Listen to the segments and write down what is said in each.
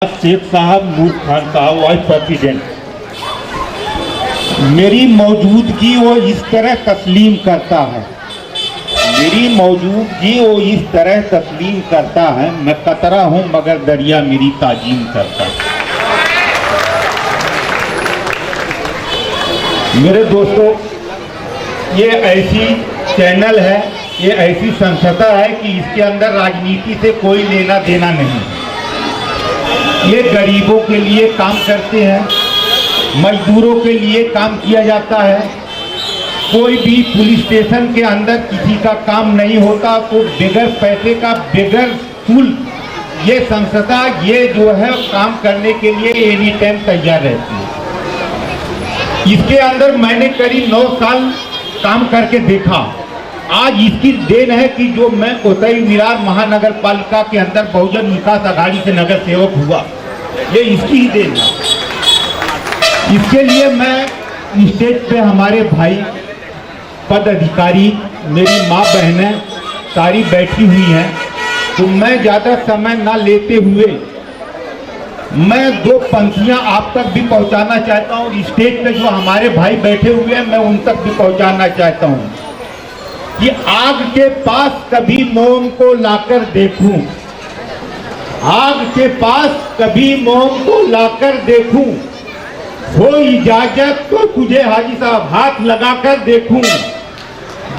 शेख साहब, नूर खान साहब, vice president, मेरी मौजूदगी वो इस तरह तस्लीम करता है, मेरी मौजूदगी वो इस तरह तस्लीम करता है। मैं कतरा हूं मगर दरिया मेरी ताजीम करता है। मेरे दोस्तों, ये ऐसी चैनल है, ये ऐसी संस्था है कि इसके अंदर राजनीति से कोई लेना देना नहीं। ये गरीबों के लिए काम करते हैं, मजदूरों के लिए काम किया जाता है। कोई भी पुलिस स्टेशन के अंदर किसी का काम नहीं होता तो बगैर पैसे का, बगैर शुल्क ये संस्था ये जो है काम करने के लिए एनी टाइम तैयार रहती है। इसके अंदर मैंने करीब 9 साल काम करके देखा। आज इसकी देन है कि जो मैं कोतई विरार महानगर पालिका के अंदर बहुजन विकास आघाड़ी से नगर सेवक हुआ, ये इसकी ही देन है। इसके लिए मैं स्टेज पे हमारे भाई पद अधिकारी, मेरी माँ बहनें सारी बैठी हुई हैं, तो मैं ज़्यादा समय ना लेते हुए मैं 2 पंक्तियाँ आप तक भी पहुँचाना चाहता हूँ। स्टेज पे जो हमारे भाई बैठे हुए हैं मैं उन तक भी पहुँचाना चाहता हूँ कि आग के पास कभी मोम को लाकर देखूं, आग के पास कभी मोम को लाकर देखूं, हो इजाजत तो तुझे हाजी साहब हाथ लगाकर देखूं।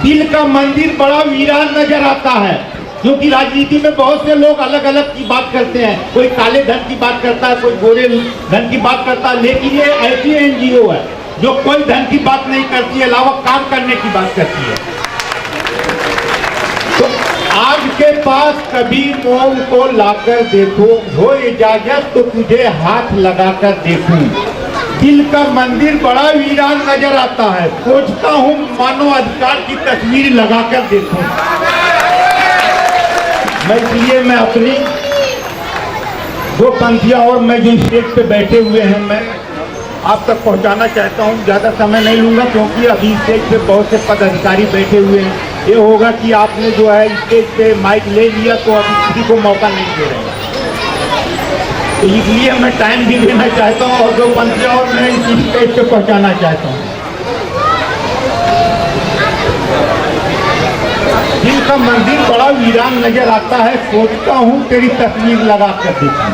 दिल का मंदिर बड़ा वीरान नजर आता है, क्योंकि राजनीति में बहुत से लोग अलग अलग की बात करते हैं। कोई काले धन की बात करता है, कोई गोरे धन की बात करता है, लेकिन ये ऐसी एनजीओ है जो कोई धन की बात नहीं करती है, अलावा काम करने की बात करती है। तो आग के पास कभी मोम को लाकर देखो, हो इजाजत तो तुझे हाथ लगाकर देखूं। दिल का मंदिर बड़ा वीरान नजर आता है, सोचता हूँ मानव अधिकार की तस्वीर लगाकर देखूं। मैं इसलिए मैं अपनी 2 पंक्तियां और मैं जो स्टेज पे बैठे हुए हैं मैं आप तक पहुंचाना चाहता हूं। ज़्यादा समय नहीं लूँगा क्योंकि अभी स्टेज पे बहुत से पदाधिकारी बैठे हुए हैं। ये होगा कि आपने जो है स्टेज पे माइक ले लिया तो अभी किसी को मौका नहीं दे रहे हैं, तो इसलिए मैं टाइम भी देना चाहता हूँ और 2 पंक्तियां और मैं इस स्टेज पे पहुँचाना चाहता हूँ। दिल का मंदिर बड़ा वीरान नजर आता है, सोचता हूँ तेरी तस्वीर लगा कर देखूं।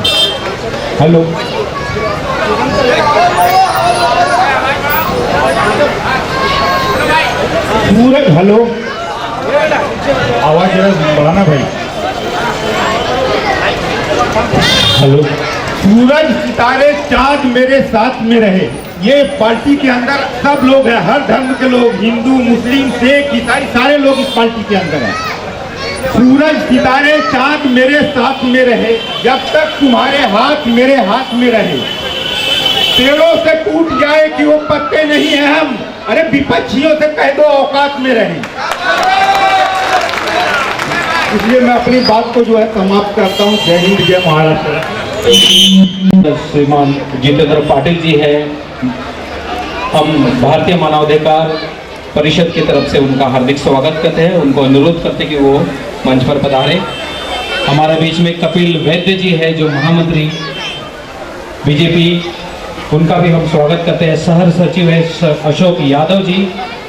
हेलो, सूरज, हेलो, आवाज जरा बढ़ाना भाई। हेलो, सूरज सितारे चांद मेरे साथ में रहे। ये पार्टी के अंदर सब लोग हैं, हर धर्म के लोग, हिंदू, मुस्लिम, सिख, ईसाई, सारे लोग इस पार्टी के अंदर हैं। सूरज सितारे चांद मेरे साथ में रहे, जब तक तुम्हारे हाथ मेरे हाथ में रहे। पेड़ों से टूट जाए कि वो पत्ते नहीं हैं हम, अरे विपक्षियों से कह दो औकात में रहे। इसलिए मैं अपनी बात को जो है समाप्त करता हूँ। जय हिंद, जय महाराष्ट्र। श्रीमान जितेंद्र पाटिल जी है, हम भारतीय मानवाधिकार परिषद की तरफ से उनका हार्दिक स्वागत करते हैं। उनको अनुरोध करते हैं कि वो मंच पर पधारें। हमारे बीच में कपिल वैद्य जी है जो महामंत्री बीजेपी, उनका भी हम स्वागत करते हैं। शहर सचिव है अशोक यादव जी,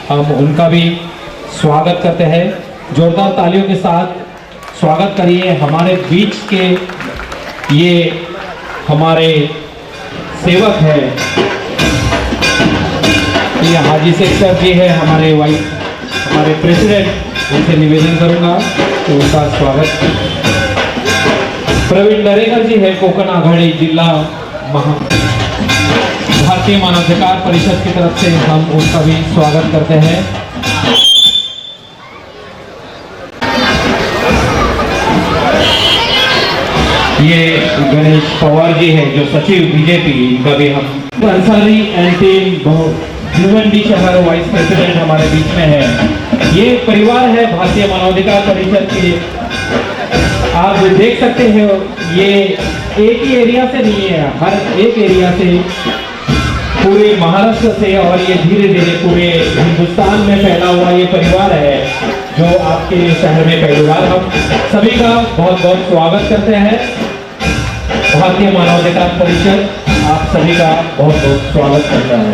हम उनका भी स्वागत करते हैं। जोरदार तालियों के साथ स्वागत करिए हमारे बीच के ये हमारे सेवक है, ये हाजी शेख सर जी है, हमारे प्रेसिडेंट। उनसे निवेदन करूंगा तो उनका स्वागत। प्रवीण दरेकर जी है, कोकण आघाड़ी जिला भारतीय मानवाधिकार परिषद की तरफ से हम उनका भी स्वागत करते हैं। ये गणेश पवार जी है जो सचिव बीजेपी, इनका भी हम। अंसारी एंड टीम भिवंडी शहर वाइस प्रेसिडेंट हमारे बीच में है। ये परिवार है भारतीय मानवाधिकार परिषद के। आप देख सकते हैं ये एक ही एरिया से नहीं है, हर एक एरिया से, पूरे महाराष्ट्र से, और ये धीरे धीरे पूरे हिंदुस्तान में फैला हुआ ये परिवार है जो आपके शहर में पहली बार। हम सभी का बहुत बहुत स्वागत करते हैं। भारतीय मानवाधिकार परिषद आप सभी का बहुत बहुत स्वागत करता है।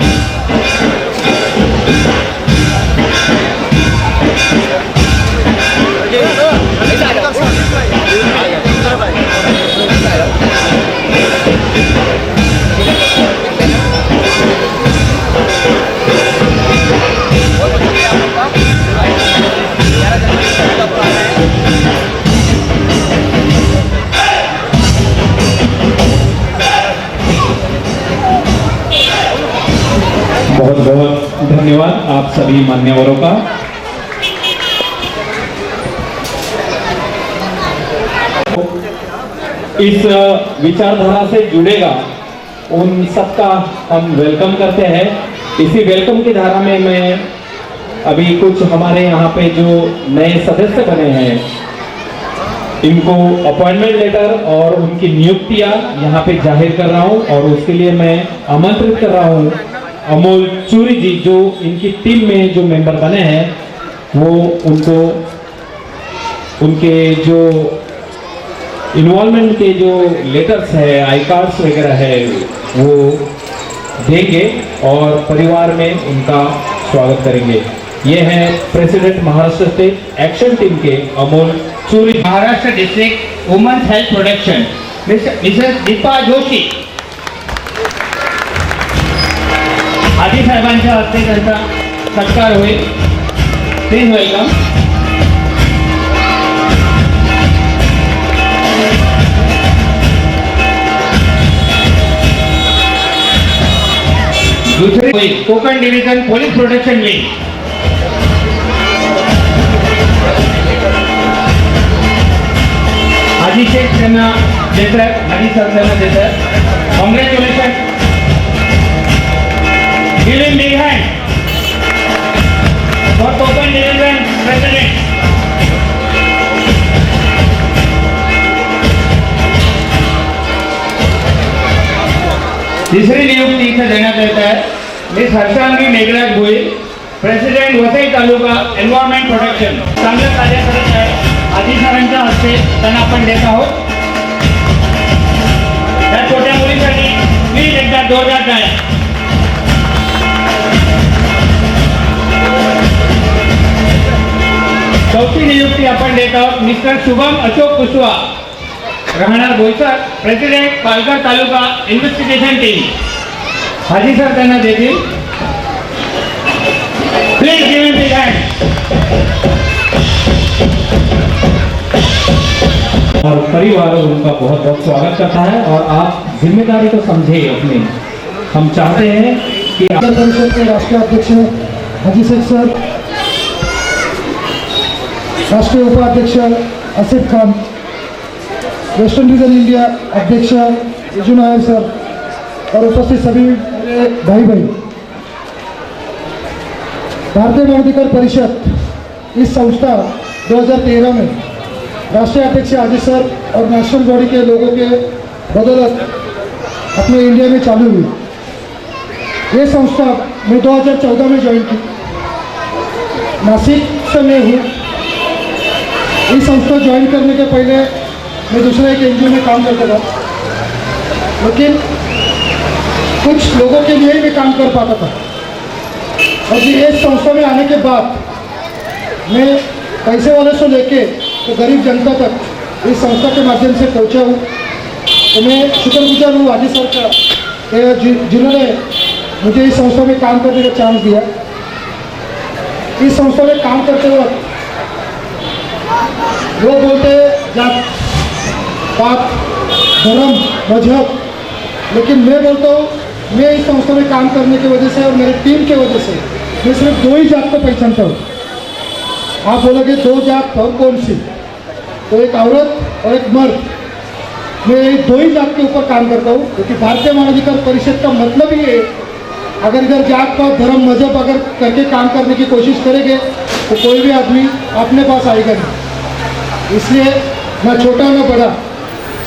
बहुत बहुत धन्यवाद आप सभी मान्यवरों का। इस विचारधारा से जुड़ेगा उन सबका हम वेलकम करते हैं। इसी वेलकम की धारा में मैं अभी कुछ हमारे यहाँ पे जो नए सदस्य बने हैं इनको अपॉइंटमेंट लेटर और उनकी नियुक्तियां यहाँ पे जाहिर कर रहा हूँ, और उसके लिए मैं आमंत्रित कर रहा हूँ अमोल चूरी जी, जो इनकी टीम में जो मेंबर बने हैं वो उनको उनके जो इन्वॉल्वमेंट के जो लेटर्स है, आई कार्ड्स वगैरह है वो देंगे और परिवार में उनका स्वागत करेंगे। ये है president Maharashtra state action team के Amol Churi. Maharashtra district women's health protection Mrs Deepa Joshi, आदी साहेबांच्या हस्ते त्यांचा सत्कार होईल। Please welcome. दूसरी होईल Konkan division police protection wing. Haji Shaikh त्यांना देत आहेत, हाजी सर त्यांना देत आहेत। Congratulation, give him big hand for Konkan division president. तिसरी नियुक्ती इथे देण्यात येत आहे Miss Harshangi Meghraj Bhoir, president Vasai taluka environment protection. चांगलं कार्य करत आहे, आजी सरांच्या हस्ते त्यांना आपण देत आहोत। त्या छोट्या मुलीसाठी प्लीज एकदा जोरदार टाळ्या। चौथी नियुक्ती आपण देत आहोत मिस्टर शुभम अशोक कुशवा, राहणार Boisar, president Palghar taluka investigation team. Haji sir त्यांना देतील। Please give him big hand. और परिवार उनका बहुत बहुत स्वागत करता है और आप जिम्मेदारी को समझे अपनी। हम चाहते हैं कि परिषद के राष्ट्रीय अध्यक्ष हाजी शेख सर, राष्ट्रीय उपाध्यक्ष Asif Khan, western region India अध्यक्ष अर्जुन नायर सर और उपस्थित सभी मेरे भाई बहन। भारतीय मानवाधिकार परिषद इस संस्था 2013 में राष्ट्रीय अध्यक्ष हाजी सर और नेशनल बॉडी के लोगों के बदौलत अपने इंडिया में चालू हुई। ये संस्था मैं 2014 में ज्वाइन की, नासिक से मैं हूँ। इस संस्था ज्वाइन करने के पहले मैं दूसरे एक एनजीओ में काम करता था, लेकिन कुछ लोगों के लिए ही मैं काम कर पाता था। और इस संस्था में आने के बाद मैं पैसे वाले से लेके तो गरीब जनता तक इस संस्था के माध्यम से पहुंचा हूँ। तो मैं शुक्रगुजार हूँ हाजी सर का जिन्होंने मुझे इस संस्था में काम करने का चांस दिया। इस संस्था में काम करते वक्त लोग बोलते हैं जात पात धर्म मजहब, लेकिन मैं बोलता हूँ मैं इस संस्था में काम करने की वजह से और मेरी टीम की वजह से मैं सिर्फ दो ही जात को पहचानता हूँ। आप बोलोगे दो जात और कौन सी, तो एक औरत और एक मर्द। मैं दो ही जात के ऊपर काम करता हूँ, क्योंकि भारतीय मानवाधिकार परिषद का मतलब ही है अगर इधर जात पात धर्म मजहब अगर करके काम करने की कोशिश करेंगे तो कोई भी आदमी अपने पास आएगा नहीं। इसलिए ना छोटा ना बड़ा,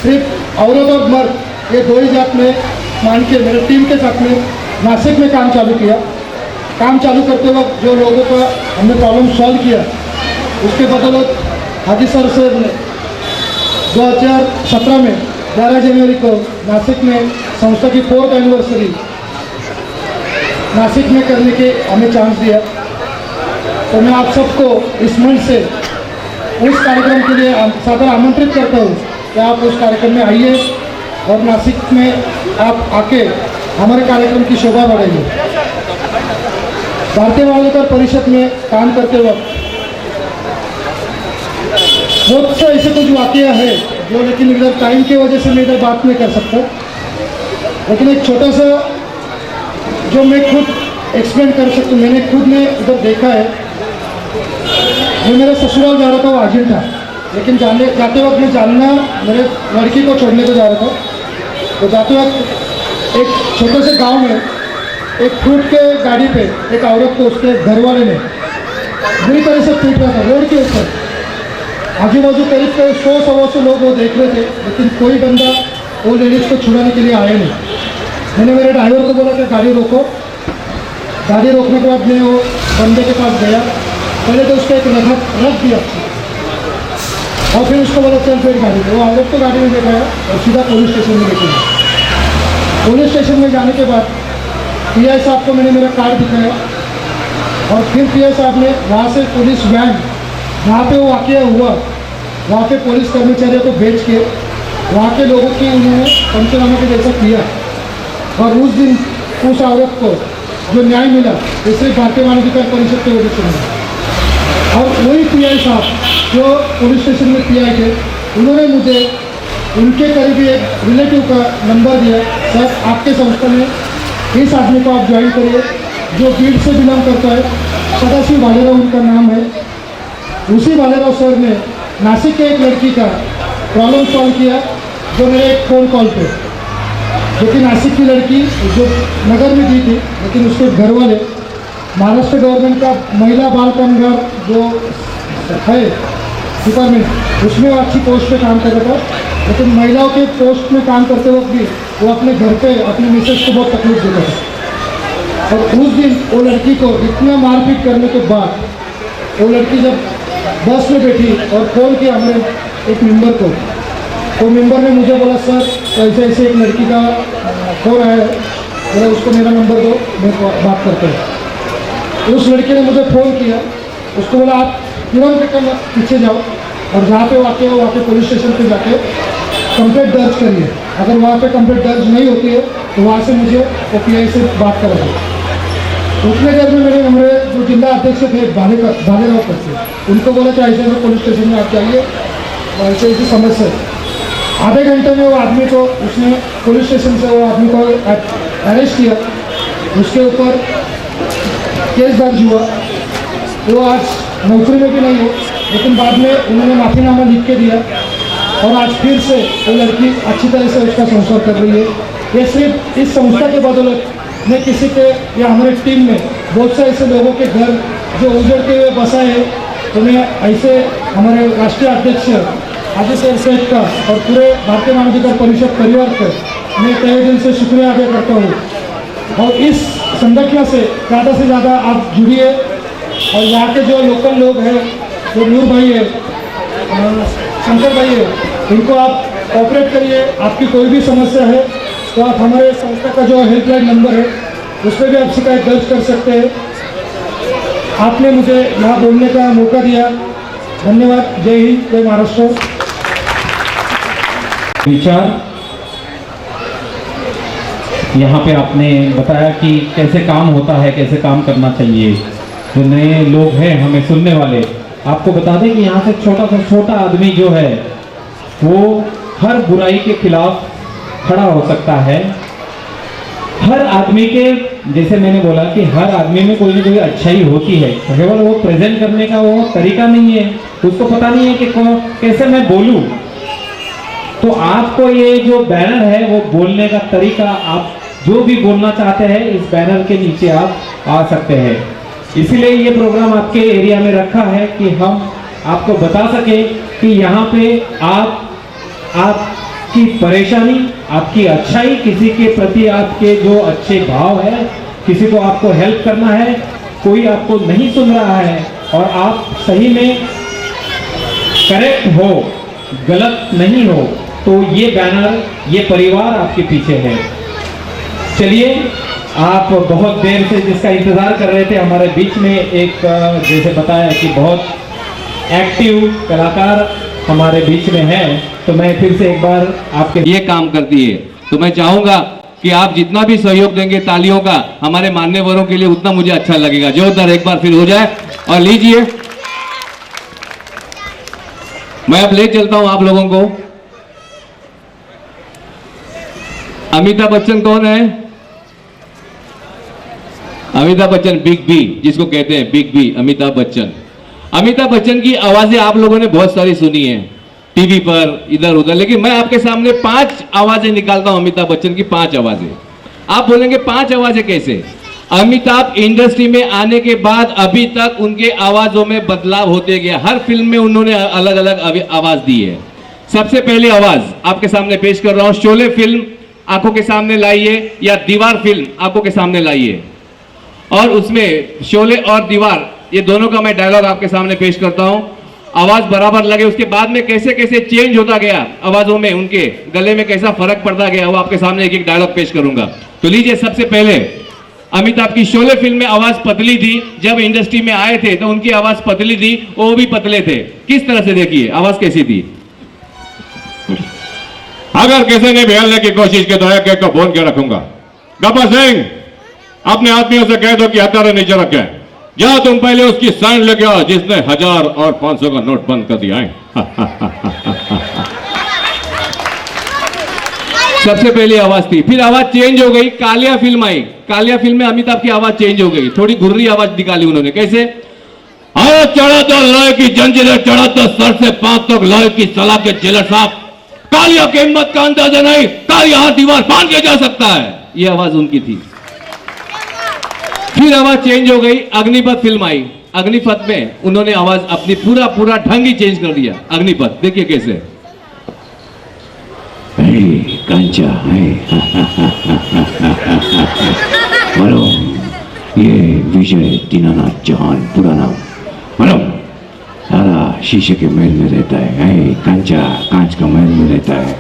सिर्फ औरत और मर्द ये दो ही जात में मान के मेरे टीम के साथ में नासिक में काम चालू किया। काम चालू करते वक्त जो लोगों का हमने प्रॉब्लम सॉल्व किया उसके बदौलत हाजी सर से 2017 में 11 जनवरी को नासिक में संस्था की 4th एनिवर्सरी नासिक में करने के हमें चांस दिया। तो मैं आप सबको इस मंच से उस कार्यक्रम के लिए सादर आमंत्रित करता हूँ कि आप उस कार्यक्रम में आइए और नासिक में आप आके हमारे कार्यक्रम की शोभा बढ़ाइए। भारतीय मानवाधिकार परिषद में काम करते वक्त बहुत से ऐसे कुछ वाकया है जो, लेकिन इधर टाइम की वजह से मैं इधर बात नहीं कर सकता, लेकिन एक छोटा सा जो मैं खुद एक्सप्लेन कर सकता हूँ। मैंने खुद ने उधर देखा है। मैं मेरा ससुराल जा रहा था, वो आजिल था, लेकिन जाते वक्त मैं जानना मेरे लड़की को छोड़ने को जा रहा था। तो जाते वक्त एक छोटे से गांव में एक फ्रूट के गाड़ी पे एक औरत को उसके घर वाले ने बुरी तरह से पीट रहा था रोड के ऊपर। आजू बाजू करीब 100-125 लोग वो देख रहे थे, लेकिन कोई बंदा वो लेडीज़ को छुड़ाने के लिए आया नहीं। मैंने मेरे ड्राइवर को बोला कि गाड़ी रोको। गाड़ी रोकने के बाद मैं वो बंदे के पास गया। पहले तो उसको एक रख दिया और फिर उसको बोला चल फिर गाड़ी पे। वो औरत को गाड़ी में बैठाया और सीधा पुलिस स्टेशन में लेके गया। पुलिस स्टेशन में जाने के बाद पीआई साहब को मैंने मेरा कार्ड दिखाया और फिर पीआई साहब ने वहाँ से पुलिस वैन जहाँ पे वो वाकया हुआ वहाँ पे पुलिस कर्मचारियों को भेज के वहाँ के लोगों की उन्होंने पंचनामा के जैसा किया। और उस दिन उस औरत को जो न्याय मिला वो सिर्फ भारतीय मानवाधिकार परिषद की वजह से मिला। और वही पीआई साहब जो पुलिस स्टेशन में पीआई थे, उन्होंने मुझे उनके करीबी एक रिलेटिव का नंबर दिया। सर आपके संस्था में इस आदमी को आप ज्वाइन करिए जो बीड से बिलोंग करता है, सदाशिव भालेराव उनका नाम है। उसी भालेराव सर ने नासिक के एक लड़की का प्रॉब्लम सॉल्व किया जो मेरे एक फ़ोन कॉल पे, जो कि नासिक की लड़की जो नगर में दी थी, लेकिन उसके घर वाले महाराष्ट्र गवर्नमेंट का महिला बाल कामगार जो है डिपार्टमेंट, उसमें वो अच्छी पोस्ट पे काम कर रहा था, लेकिन महिलाओं के पोस्ट में काम करते वक्त भी वो अपने घर पे अपने मिसेज को बहुत तकलीफ देता था। और उस दिन वो लड़की को इतना मारपीट करने के बाद वो लड़की जब बस में बैठी और फ़ोन किया हमारे एक मेंबर को, तो मेंबर ने मुझे बोला सर ऐसे ऐसे एक लड़की का फ़ोन आया है, बोला उसको मेरा नंबर दो, मैं बात करता हूँ। उस लड़के ने मुझे फ़ोन किया, उसको बोला आप तुरंत पीछे जाओ और जहाँ पे वाकई हो वहाँ पे पुलिस स्टेशन पे जाके कंप्लेंट दर्ज करिए। अगर वहाँ पे कंप्लेंट दर्ज नहीं होती है तो वहाँ से मुझे OPI से बात कराइए। उतने देर में मेरे हमारे जो जिला अध्यक्ष थे भालेराव करते, उनको बोला कि ऐसे में पुलिस स्टेशन में आप जाइए, ऐसे ऐसी समस्या है। आधे घंटे में वो आदमी को उसने पुलिस स्टेशन से वो आदमी को अरेस्ट किया, उसके ऊपर केस दर्ज हुआ। वो आज नौकरी में भी नहीं हो, लेकिन बाद में उन्होंने माफ़ीनामा लिख के दिया और आज फिर से वो लड़की अच्छी तरह से उसका संसार कर रही है। ये सिर्फ इस संस्था के बदौलत मैं किसी के या हमारे टीम में बहुत से ऐसे लोगों के घर जो उजड़ते हुए बसा है, तो मैं ऐसे हमारे राष्ट्रीय अध्यक्ष आदित्य सर सेठ का और पूरे भारतीय मानवाधिकार परिषद परिवार का मैं तहे दिल से शुक्रिया अदा करता हूँ। और इस संगठन से ज़्यादा आप जुड़िए और यहाँ के जो लोकल लोग हैं, जो नूर भाई है, शंकर भाई है, इनको आप कोऑपरेट करिए। आपकी कोई भी समस्या है तो आप हमारे संस्था का जो हेल्पलाइन नंबर है उस पर भी आप शिकायत दर्ज कर सकते हैं। आपने मुझे यहाँ बोलने का मौका दिया, धन्यवाद। जय हिंद, जय महाराष्ट्र। विचार यहाँ पे आपने बताया कि कैसे काम होता है, कैसे काम करना चाहिए। जो नए लोग हैं हमें सुनने वाले, आपको बता दें कि यहाँ से छोटा आदमी जो है वो हर बुराई के खिलाफ खड़ा हो सकता है। हर आदमी के, जैसे मैंने बोला कि हर आदमी में कोई ना कोई अच्छाई होती है, केवल वो प्रेजेंट करने का वो तरीका नहीं है, उसको पता नहीं है कि कैसे मैं बोलूं। तो आपको ये जो बैनर है वो बोलने का तरीका, आप जो भी बोलना चाहते हैं इस बैनर के नीचे आप आ सकते हैं। इसीलिए ये प्रोग्राम आपके एरिया में रखा है कि हम आपको बता सके कि यहाँ पे आपकी परेशानी, आपकी अच्छाई, किसी के प्रति आपके जो अच्छे भाव है, किसी को आपको हेल्प करना है, कोई आपको नहीं सुन रहा है और आप सही में करेक्ट हो, गलत नहीं हो, तो ये बैनर, ये परिवार आपके पीछे है। चलिए, आप बहुत देर से जिसका इंतजार कर रहे थे, हमारे बीच में एक जैसे बताया कि बहुत एक्टिव कलाकार हमारे बीच में है, तो मैं फिर से एक बार आपके ये काम करती है। तो मैं चाहूंगा कि आप जितना भी सहयोग देंगे तालियों का हमारे मान्यवरों के लिए, उतना मुझे अच्छा लगेगा। जोरदार एक बार फिर हो जाए। और लीजिए, मैं अब ले चलता हूं आप लोगों को। अमिताभ बच्चन कौन है? अमिताभ बच्चन, बिग बी जिसको कहते हैं, बिग बी अमिताभ बच्चन। अमिताभ बच्चन की आवाजें आप लोगों ने बहुत सारी सुनी है टीवी पर, इधर उधर, लेकिन मैं आपके सामने 5 आवाजें निकालता हूं अमिताभ बच्चन की। 5 आवाजें। आप बोलेंगे 5 आवाजें कैसे? अमिताभ इंडस्ट्री में आने के बाद अभी तक उनके आवाजों में बदलाव होते गया। हर फिल्म में उन्होंने अलग अलग आवाज दी है। सबसे पहली आवाज आपके सामने पेश कर रहा हूं। शोले फिल्म आंखों के सामने लाइए, या दीवार फिल्म आंखों के सामने लाइए, और उसमें शोले और दीवार, ये दोनों का मैं डायलॉग आपके सामने पेश करता हूं। आवाज बराबर लगे, उसके बाद में कैसे कैसे चेंज होता गया आवाजों में, उनके गले में कैसा फर्क पड़ता गया, वो आपके सामने एक एक डायलॉग पेश करूंगा। तो लीजिए, सबसे पहले अमिताभ की शोले फिल्म में आवाज पतली थी। जब इंडस्ट्री में आए थे तो उनकी आवाज पतली थी, वो भी पतले थे। किस तरह से, देखिए आवाज कैसी थी। अगर किसी ने भी हलने की कोशिश की तो एक को फोन के रखूंगा। गब्बर सिंह, अपने आदमियों से कह दो कि हथियार नीचे रखे। जाओ तुम पहले उसकी साइन लेके आओ जिसने 1000 और 500 का नोट बंद कर दिया है। सबसे पहली आवाज थी, फिर आवाज चेंज हो गई। कालिया फिल्म आई, कालिया फिल्म में अमिताभ की आवाज चेंज हो गई, थोड़ी घुर्री आवाज निकाली उन्होंने। कैसे? अरे चढ़ा तो लोहे की जंजीरें, चढ़ा तो सर से पांव तक लोहे की सलाह के जिले साहब। कालिया की हिम्मत का अंदाजा नहीं, कालिया हाथ दीवार फाड़ के जा सकता है। ये आवाज उनकी थी। फिर आवाज चेंज हो गई। अग्निपथ फिल्म आई, अग्निपथ में उन्होंने आवाज अपनी पूरा ढंग ही चेंज कर दिया। अग्निपथ देखिए कैसे। कंचा बोलो, ये विजय दीनानाथ चौहान पूरा नाम। बोलो, सारा शीशे के महल में रहता है। कंचा कांच का महल में रहता है।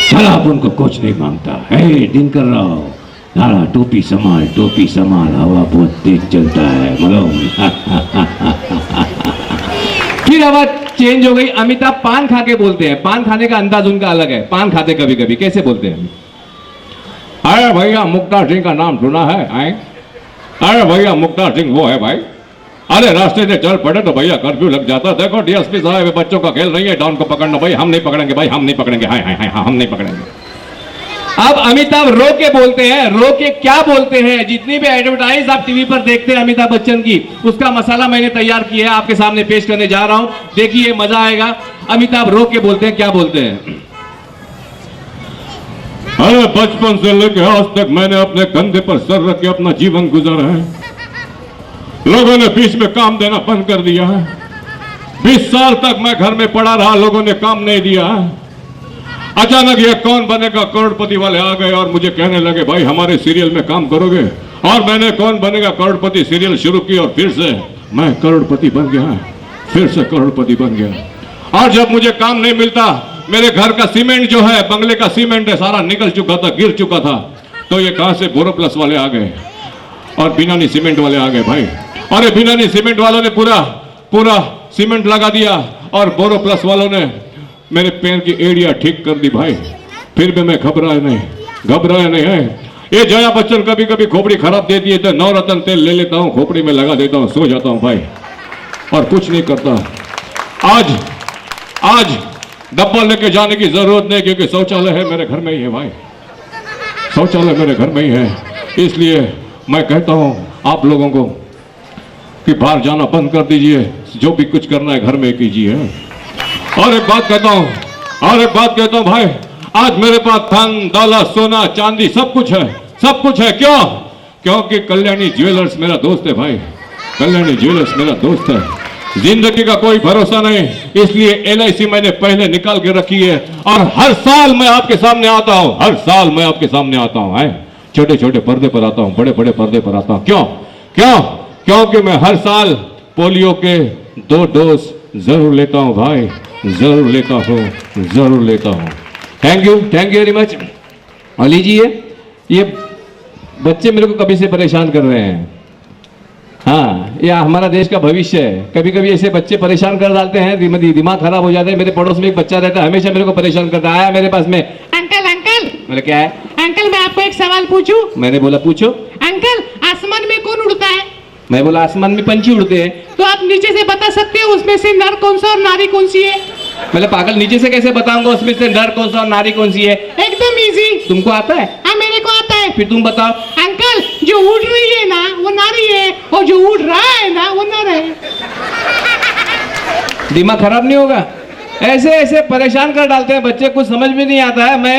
साला अपन को कुछ नहीं मांगता है। दिन कर रहा हो, सारा टोपी संभाल, हवा बहुत तेज चलता है। बोलो। फिर आवाज चेंज हो गई। अमिताभ पान खा के बोलते हैं। पान खाने का अंदाज उनका अलग है। पान खाते कभी कभी कैसे बोलते हैं? अरे भैया, मुक्ता सिंह का नाम सुना है? अरे भैया, मुक्ता सिंह वो है भाई। अरे रास्ते से चल पड़े तो भैया कर्फ्यू लग जाता। देखो डीएसपी साहब, बच्चों का खेल नहीं है, डॉन को पकड़ना। भाई हम नहीं पकड़ेंगे, भाई हम नहीं पकड़ेंगे। हाँ हम नहीं पकड़ेंगे। अब अमिताभ रो के बोलते हैं। रो के क्या बोलते हैं? जितनी भी एडवर्टाइज आप टीवी पर देखते हैं अमिताभ बच्चन की, उसका मसाला मैंने तैयार किया है, आपके सामने पेश करने जा रहा हूं। देखिए, मजा आएगा। अमिताभ रो के बोलते हैं, क्या बोलते हैं? अरे बचपन से लेकर आज तक मैंने अपने कंधे पर सर रख के अपना जीवन गुजारा है। लोगों ने बीच में काम देना बंद कर दिया है। 20 साल तक मैं घर में पड़ा रहा, लोगों ने काम नहीं दिया। अचानक ये कौन बनेगा करोड़पति वाले आ गए और मुझे कहने लगे, भाई हमारे सीरियल में काम करोगे। और मैंने कौन बनेगा करोड़पति सीरियल शुरू की और फिर से मैं करोड़पति बन गया। फिर से करोड़पति बन गया। और जब मुझे काम नहीं मिलता, मेरे घर का सीमेंट जो है, बंगले का सीमेंट है, सारा निकल चुका था, गिर चुका था। तो ये कहां से बोरोप्लस वाले आ गए और बिनानी सीमेंट वाले आ गए भाई। अरे बिनानी सीमेंट वालों ने पूरा सीमेंट लगा दिया और बोरोप्लस वालों ने मेरे पैर की एड़िया ठीक कर दी भाई। फिर भी मैं घबराया नहीं है। ये जया बच्चन कभी कभी खोपड़ी खराब देती है तो नवरत्न तेल ले लेता हूं, खोपड़ी में लगा देता हूं, सो जाता हूं भाई, और कुछ नहीं करता। आज डब्बा लेके जाने की जरूरत नहीं, क्योंकि शौचालय है मेरे घर में ही है भाई। शौचालय मेरे घर में ही है। इसलिए मैं कहता हूं आप लोगों को कि बाहर जाना बंद कर दीजिए, जो भी कुछ करना है घर में कीजिए। और एक बात कहता हूं भाई, आज मेरे पास धन दौलत सोना चांदी सब कुछ है। क्यों? क्योंकि कल्याणी ज्वेलर्स मेरा दोस्त है भाई। कल्याणी ज्वेलर्स मेरा दोस्त है। जिंदगी का कोई भरोसा नहीं, इसलिए LIC मैंने पहले निकाल के रखी है। और हर साल मैं आपके सामने आता हूं। छोटे छोटे पर्दे पर आता हूं, बड़े बड़े पर्दे पर आता हूं। क्यों? क्योंकि मैं हर साल पोलियो के 2 डोज जरूर लेता हूं भाई, जरूर लेता हूं। Thank you very much. और लीजिए, ये बच्चे मेरे को कभी से परेशान कर रहे हैं। हाँ, ये हमारा देश का भविष्य है। कभी कभी ऐसे बच्चे परेशान कर डालते हैं, दिमाग खराब हो जाता है। मेरे पड़ोस में एक बच्चा रहता है, हमेशा मेरे को परेशान करता है। आया मेरे पास में, अंकल अंकल बोले क्या है? अंकल मैं आपको एक सवाल पूछूं? मैंने बोला पूछो। अंकल आसमान में कौन उड़ता है? मैं बोला आसमान में पंछी उड़ते हैं। तो आप नीचे से बता सकते हो उसमें से नर कौन सा और नारी कौन सी है? मैंने पागल, नीचे से कैसे बताऊंगा उसमें से नर कौन सा और नारी कौन सी है? एकदम इजी। तुमको आता है? हाँ मेरे को आता है। फिर तुम बताओ। अंकल जो उड़ रही है ना वो नारी है और जो उड़ रहा है ना वो नर है। दिमाग खराब नहीं होगा? ऐसे ऐसे परेशान कर डालते हैं बच्चे, कुछ समझ में नहीं आता है। मैं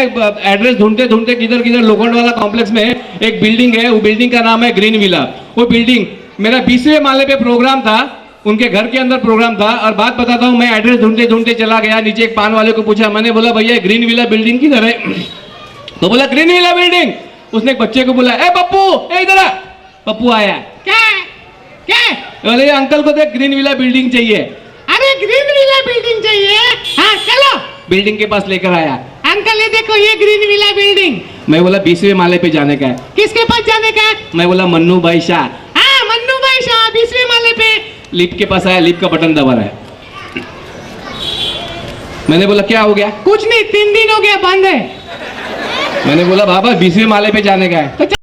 एड्रेस ढूंढते ढूंढते किधर किधर लोखंड वाला कॉम्प्लेक्स में एक बिल्डिंग है, वो बिल्डिंग का नाम है ग्रीन विला। वो बिल्डिंग, मेरा 20वें माले पे प्रोग्राम था, उनके घर के अंदर प्रोग्राम था। और बात बताता हूँ, मैं एड्रेस ढूंढते ढूंढते चला गया नीचे, एक पान वाले को पूछा, मैंने बोला भैया ग्रीन विला बिल्डिंग किधर है? तो बोला ग्रीन विला बिल्डिंग। उसने एक बच्चे को बोला, ए पप्पू ए इधर आ। पप्पू आया, क्या क्या? बोले अंकल को देख ग्रीन विला बिल्डिंग चाहिए। अरे ग्रीन विला बिल्डिंग चाहिए? हाँ चलो। बिल्डिंग के पास लेकर आया। अंकल ये देखो ये ग्रीन विला बिल्डिंग। मैं बोला 20वें माले पे जाने का है। किसके पास जाने का? मैं बोला मन्नू भाई शाह। हाँ मन्नू भाई शाह 20वें माले पे। लिफ्ट के पास आया, लिफ्ट का बटन दबा रहा है। मैंने बोला क्या हो गया? कुछ नहीं, 3 दिन हो गया बंद है। मैंने बोला बाबा 20वें माले पे जाने का है। तो